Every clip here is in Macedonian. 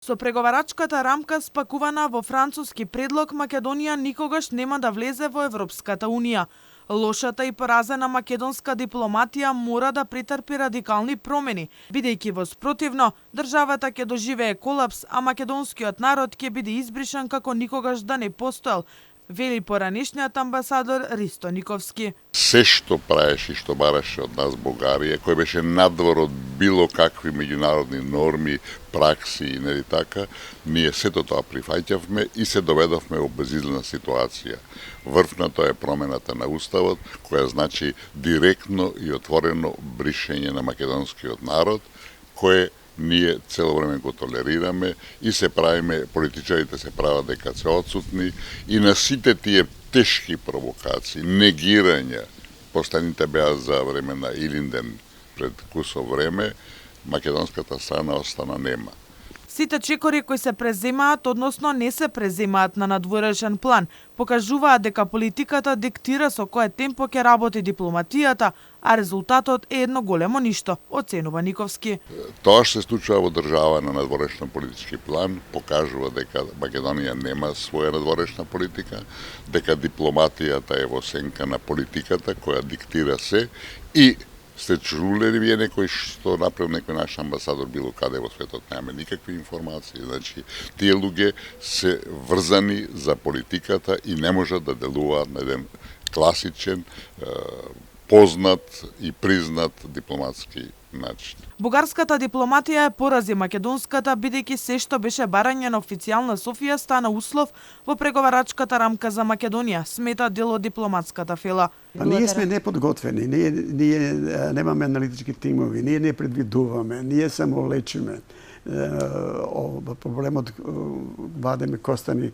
Со преговарачката рамка спакувана во француски предлог, Македонија никогаш нема да влезе во Европската унија. Лошата и поразена македонска дипломатија мора да претрпи радикални промени, бидејќи во спротивно државата ќе доживее колапс, а македонскиот народ ќе биде избришан како никогаш да не постоел, вели поранешниот амбасадор Ристо Никовски. Се што правеше и што бараше од нас Бугарија, кој беше надвор од било какви меѓународни норми, пракси и нели така, ние сето тоа прифаќавме и се доведовме во безизлезна ситуација. Врвната е промената на уставот, која значи директно и отворено бришење на македонскиот народ, кое ние цело време го толерираме и се правиме, политичарите се прават дека се отсутни и на сите тие тешки провокации, негирања, последните беа за време на Илинден пред кусо време, македонската страна остана нема. Сите чекори кои се преземаат, односно не се преземаат на надворешен план, покажуваат дека политиката диктира со кое темпо ќе работи дипломатијата, а резултатот е едно големо ништо, оценува Никовски. Тоа што се случува во држава на надворешен политички план покажува дека Македонија нема своја надворешна политика, дека дипломатијата е во сенка на политиката која диктира се и сте чуле ли вие некој што направил некој наш амбасадор било каде во светот? Немаме никакви информации. Значи, тие луѓе се врзани за политиката и не можат да делуваат на еден класичен, познат и признат дипломатски начин. Бугарската дипломатија е порази македонската, бидејќи се што беше барање на официјална Софија стана услов во преговарачката рамка за Македонија, смета дел од дипломатската фела. Па ние сме неподготвени, ние немаме аналитички тимови, ние не предвидуваме, ние само лечиме. Проблемот вадеме костани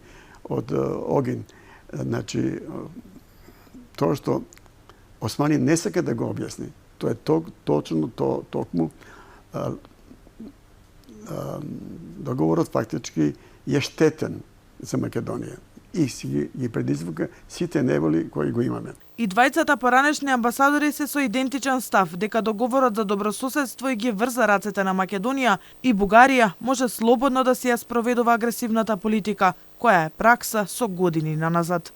од огин. Значи, тоа што Османи не сака да го објасни, тоа е точно токму договорот фактички е штетен за Македонија и си ги предизвика сите неволи кои го имаме. И двајцата поранешни амбасадори се со идентичен став, дека договорот за добрососедство и ги врза рацете на Македонија и Бугарија може слободно да си ја спроведува агресивната политика, која е пракса со години наназад.